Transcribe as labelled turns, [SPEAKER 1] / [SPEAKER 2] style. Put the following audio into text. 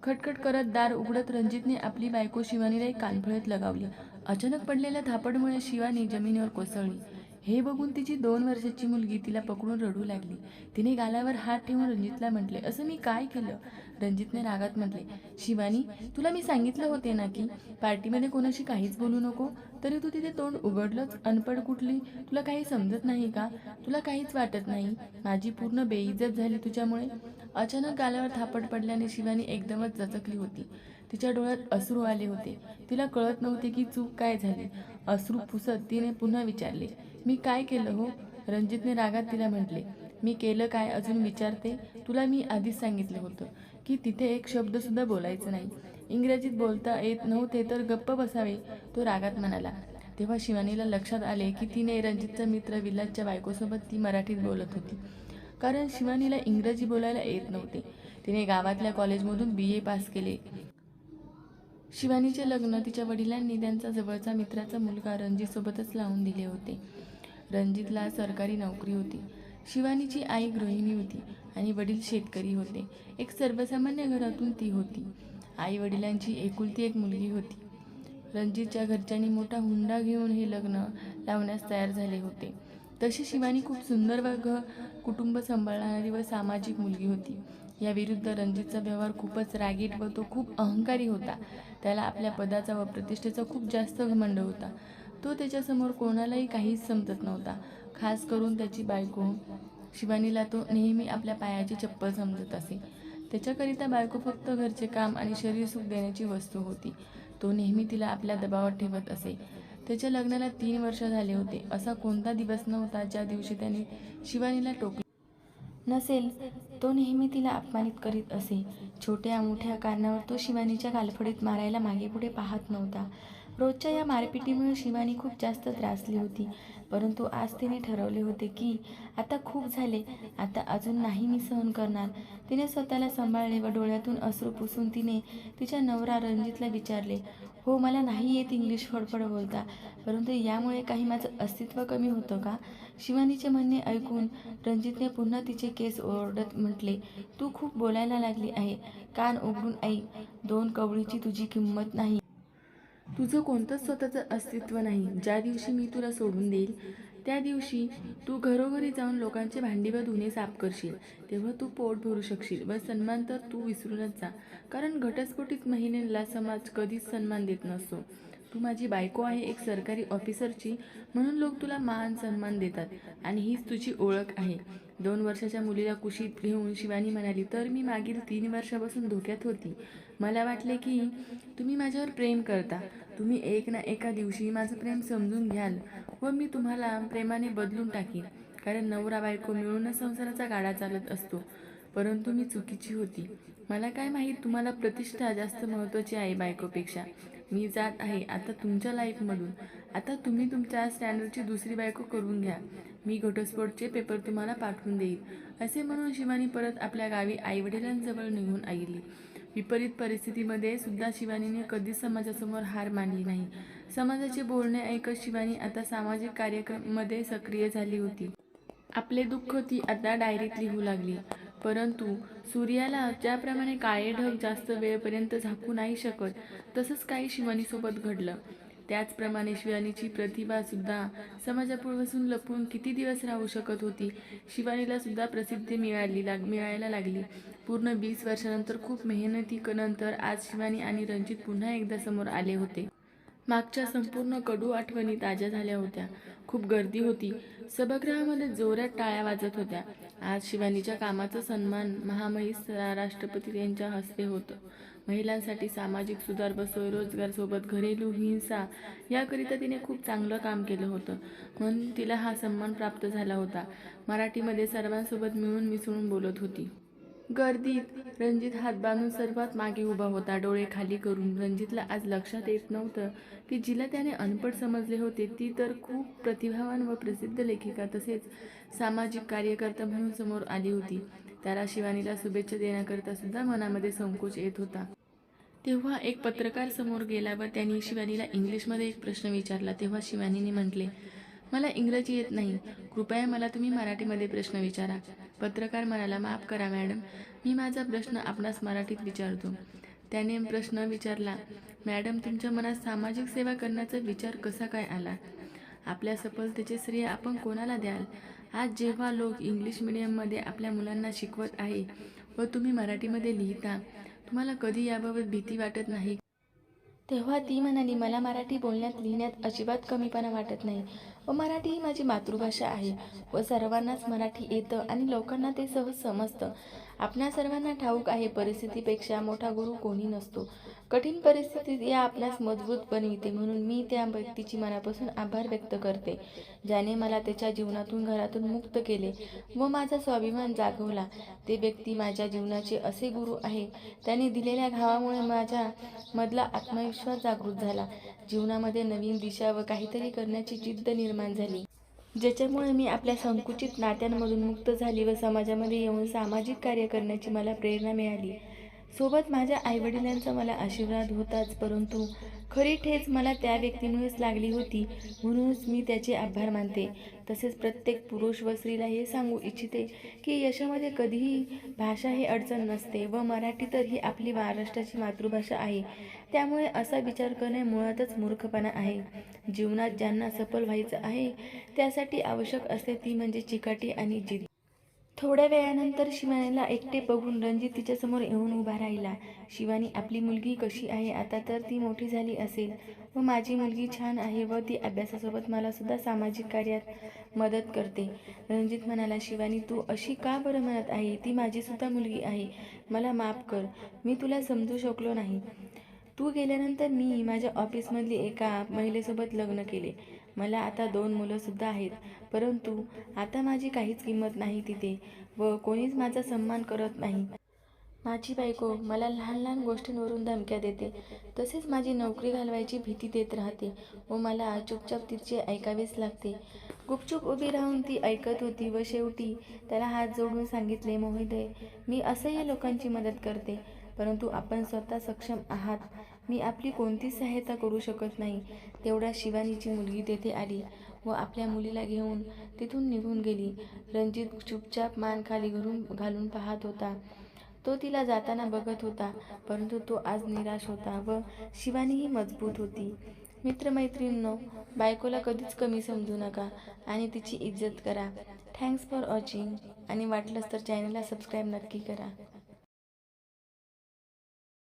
[SPEAKER 1] खटखट करत दार उघडत रणजितने आपली बायको शिवानीला एक कानफळीत लगावली. अचानक पडलेल्या धापडमुळे शिवानी जमिनीवर कोसळली. हे बघून तिची 2 वर्षाची मुलगी तिला पकडून रडू लागली. तिने गालावर हात ठेवून रणजितला म्हटले, असं मी काय केलं? रणजितने रागात म्हटले, शिवानी, तुला मी सांगितलं होते ना की पार्टीमध्ये कोणाशी काहीच बोलू नको, तरी तू तिथे तोंड उघडलंच. अनपढ कुठली, तुला काही समजत नाही का? तुला काहीच वाटत नाही? माझी पूर्ण बेइज्जत झाली तुझ्यामुळे. अचानक गालावर थापड पडल्याने शिवानी एकदमच दचकली होती. तिच्या डोळ्यात अश्रू आले होते. तिला कळत नव्हते की चूक काय झाली. अश्रू पुसत तिने पुन्हा विचारले, मी काय केलं हो? रणजितने रागात तिला म्हटले, मी केलं काय अजून विचारते? तुला मी आधीच सांगितलं होतं की तिथे एक शब्दसुद्धा बोलायचं नाही. इंग्रजीत बोलता येत नव्हते तर गप्प बसावे, तो रागात म्हणाला. तेव्हा शिवानीला लक्षात आले की तिने रणजितचा मित्र विलासच्या बायकोसोबत ती मराठीत बोलत होती, कारण शिवानीला इंग्रजी बोलायला येत नव्हते. तिने गावातल्या कॉलेजमधून BA पास केले. शिवानीचे लग्न तिच्या वडिलांनी त्यांचा जवळचा मित्राचा मुलगा रणजितसोबतच लावून दिले होते. रणजितला सरकारी नोकरी होती. शिवानीची आई गृहिणी होती आणि वडील शेतकरी होते. एक सर्वसामान्य घरातून ती होती. आई वडिलांची एकुलती एक मुलगी होती. रणजितच्या घरच्यांनी मोठा हुंडा घेऊन हे लग्न लावण्यास तयार झाले होते. तशी शिवानी खूप सुंदर व कुटुंब सांभाळणारी व सामाजिक मुलगी होती. या विरुद्ध रणजितचा व्यवहार खूपच रागीट व तो खूप अहंकारी होता. त्याला आपल्या पदाचा व प्रतिष्ठेचा खूप जास्त घमंड होता. तो त्याच्यासमोर कोणालाही काहीच समजत नव्हता. खास करून त्याची बायको शिवानीला तो नेहमी आपल्या पायाची चप्पल समजत असे. त्याच्याकरिता बायको फक्त घरचे काम आणि शरीर सुख देण्याची वस्तू होती. तो नेहमी तिला आपल्या दबावात ठेवत असे. त्याच्या लग्नाला 3 वर्ष झाले होते. असा कोणता दिवस नव्हता ज्या दिवशी त्याने शिवानीला टोकले नसेल. तो नेहमी तिला अपमानित करीत असे. छोट्या मोठ्या कारणावर तो शिवानीच्या गालफडीत मारायला मागेपुढे पाहत नव्हता. रोजच्या या मारपिटीमुळे शिवानी खूप जास्त त्रासली होती. परंतु आज तिने ठरवले होते की आता खूप झाले, आता अजून नाही मी सहन करणार. तिने स्वतःला सांभाळले व डोळ्यातून अश्रू पुसून तिने तिच्या नवरा रणजितला विचारले, हो, मला नाही येत इंग्लिश फडफड बोलता, परंतु यामुळे काही माझं अस्तित्व कमी होतं का? शिवानीचे म्हणणे ऐकून रणजितने पुन्हा तिचे केस ओरडत म्हटले, तू खूप बोलायला लागली आहे. कान उघडून ऐक. 2 कवडीची तुझी किंमत नाही. तुझं कोणतंच स्वतःचं अस्तित्व नाही. ज्या दिवशी मी तुला सोडून देईल त्या दिवशी तू घरोघरी जाऊन लोकांचे भांडी व धुणे साफ करशील. तेव्हा तू पोट भरू शकशील व सन्मान तर तू विसरूनच जा, कारण घटस्फोटित महिलेला समाज कधीच सन्मान देत नसतो. तू माझी बायको आहे, एक सरकारी ऑफिसरची, म्हणून लोक तुला मान सन्मान देतात आणि हीच तुझी ओळख आहे. 2 वर्षाच्या मुलीला कुशीत घेऊन शिवानी म्हणाली, तर मी मागील 3 वर्षापासून धोक्यात होती. मला वाटले की तुम्ही माझ्यावर प्रेम करता. तुम्ही एक ना एका दिवशी माझं प्रेम समजून घ्याल व मी तुम्हाला प्रेमाने बदलून टाकीन, कारण नवरा बायको मिळूनच संसाराचा गाडा चालत असतो. परंतु मी चुकीची होती. मला काय माहीत तुम्हाला प्रतिष्ठा जास्त महत्त्वाची आहे बायकोपेक्षा. मी जात आहे आता तुमच्या लाईफमधून. आता तुम्ही तुमच्या स्टँडर्डची दुसरी बायको करून घ्या. मी घटस्फोटचे पेपर तुम्हाला पाठवून देईल. असे म्हणून शिवानी परत आपल्या गावी आईवडिलांजवळ निघून गेली. विपरीत परिस्थितीमध्ये सुद्धा शिवानीने कधीच समाजासमोर हार मानली नाही. समाजाचे बोलणे ऐकत शिवानी आता सामाजिक कार्यक्रमामध्ये सक्रिय झाली होती. आपले दुःख ती आता डायरीत लिहू लागली. परंतु सूर्याला ज्याप्रमाणे काळे ढग जास्त वेळपर्यंत झाकू नाही शकत, तसंच काही शिवानीसोबत घडलं. त्याचप्रमाणे शिवानीची प्रतिभा सुद्धा समाजापासून लपून किती दिवस राहू शकत होती. शिवानीला सुद्धा प्रसिद्धी मिळायला लागली. पूर्ण 20 वर्षानंतर खूप मेहनतीनंतर आज शिवानी आणि रणजित पुन्हा एकदा समोर आले होते. मागच्या संपूर्ण कडू आठवणी ताज्या झाल्या होत्या. खूप गर्दी होती. सभागृहामध्ये जोरात टाळ्या वाजत होत्या. आज शिवानीच्या कामाचा सन्मान महामहिम राष्ट्रपती यांच्या हस्ते होतं. महिलांसाठी सामाजिक सुधार व स्वयंरोजगार सोबत घरेलू हिंसा याकरिता तिने खूप चांगलं काम केलं होतं, म्हणून तिला हा सन्मान प्राप्त झाला होता. मराठीमध्ये सर्वांसोबत मिळून मिसळून बोलत होती. गर्दीत रणजित हात बांधून सर्वात मागे उभा होता, डोळे खाली करून. रणजितला आज लक्षात येत नव्हतं की जिला त्याने अनपढ समजले होते ती तर खूप प्रतिभावान व प्रसिद्ध लेखिका तसेच सामाजिक कार्यकर्ता म्हणून समोर आली होती. त्याला शिवानीला शुभेच्छा देण्याकरिता सुद्धा मनामध्ये संकोच येत होता. तेव्हा एक पत्रकार समोर गेला व त्यांनी शिवानीला इंग्लिशमध्ये एक प्रश्न विचारला. तेव्हा शिवानीने म्हटले, मला इंग्रजी येत नाही, कृपया मला तुम्ही मराठीमध्ये प्रश्न विचारा. पत्रकार म्हणाला, माफ करा मॅडम, मी माझा प्रश्न आपणास मराठीत विचारतो. त्याने प्रश्न विचारला, मॅडम, तुमच्या मनात सामाजिक सेवा करण्याचा विचार कसा काय आला? आपल्या सफलतेचे श्रेय आपण कोणाला द्याल? आज जेव्हा लोक इंग्लिश मीडियममध्ये आपल्या मुलांना शिकवत आहे व तुम्ही मराठीमध्ये लिहिता, तुम्हाला कधी याबाबत भीती वाटत नाही? तेव्हा ती म्हणाली, मला मराठी बोलण्यात लिहिण्यात अजिबात कमीपणा वाटत नाही व मराठी ही माझी मातृभाषा आहे व सर्वांनाच मराठी येतं आणि लोकांना ते सहज समजतं. आपणा सर्वांना ठाऊक आहे, परिस्थितीपेक्षा मोठा गुरु कोणी नसतो. कठीण परिस्थितीत या आपणास मजबूत बनविते. म्हणून मी त्या व्यक्तीची मनापासून आभार व्यक्त करते, ज्याने मला त्याच्या जीवनातून घरातून मुक्त केले व माझा स्वाभिमान जागवला. ते व्यक्ती माझ्या जीवनाचे असे गुरु आहे, त्यांनी दिलेल्या घावामुळे माझ्या मधला आत्मविश्वास जागृत झाला. जीवनामध्ये नवीन दिशा व काहीतरी करण्याची जिद्द निर्माण झाली, ज्याच्यामुळे मी आपल्या संकुचित नात्यांमधून मुक्त झाली व समाजामध्ये येऊन सामाजिक कार्य करण्याची मला प्रेरणा मिळाली. सोबत माझ्या आईवडिलांचा मला आशीर्वाद होताच, परंतु खरी ठेच मला त्या व्यक्तीमुळेच लागली होती. म्हणूनच मी त्याचे आभार मानते. तसेच प्रत्येक पुरुष व स्त्रीला हे सांगू इच्छिते की यशामध्ये कधीही भाषा ही अडचण नसते व मराठी तर ही आपली महाराष्ट्राची मातृभाषा आहे. त्यामुळे असा विचार करणे मुळातच मूर्खपणा आहे. जीवनात ज्यांना सफल व्हायचं आहे त्यासाठी आवश्यक असते ती म्हणजे चिकाटी आणि जिद्द. थोड्या वेळानंतर शिवानीला एकटे बघून रणजित तिच्यासमोर येऊन उभा राहिला. शिवानी, आपली मुलगी कशी आहे? आता तर ती मोठी झाली असेल. व माझी मुलगी छान आहे व ती अभ्यासासोबत मला सुद्धा सामाजिक कार्यात मदत करते. रणजित म्हणाला, शिवानी, तू अशी का बरं म्हणत आहे? ती माझी सुद्धा मुलगी आहे. मला माफ कर, मी तुला समजू शकलो नाही. तू गेल्यानंतर मी माझ्या ऑफिसमधली एका महिलेसोबत लग्न केले. मला आता 2 मुलंसुद्धा आहेत. परंतु आता माझी काहीच किंमत नाही तिथे व कोणीच माझा सन्मान करत नाही. माझी बायको मला लहान लहान गोष्टींवरून धमक्या देते. तसेच माझी नोकरी घालवायची भीती देत राहते व मला चुपचाप तिचे ऐकावेच लागते. गुपचूप उभी राहून ती ऐकत होती व शेवटी त्याला हात जोडून सांगितले, महोदय, मी असह्य लोकांची मदत करते, परंतु आपण स्वतः सक्षम आहात. मी आपली कोणतीच सहायता करू शकत नाही. तेवढ्या शिवानीची मुलगी तेथे आली व आपल्या मुलीला घेऊन तिथून निघून गेली. रणजित चुपचाप मान खाली घालून पाहत होता. तो तिला जाताना बघत होता, परंतु तो आज निराश होता व शिवानीही मजबूत होती. मित्रमैत्रिणींनो, बायकोला कधीच कमी समजू नका आणि तिची इज्जत करा. थँक्स फॉर वॉचिंग आणि वाटलंच तर चॅनलला सबस्क्राईब नक्की करा.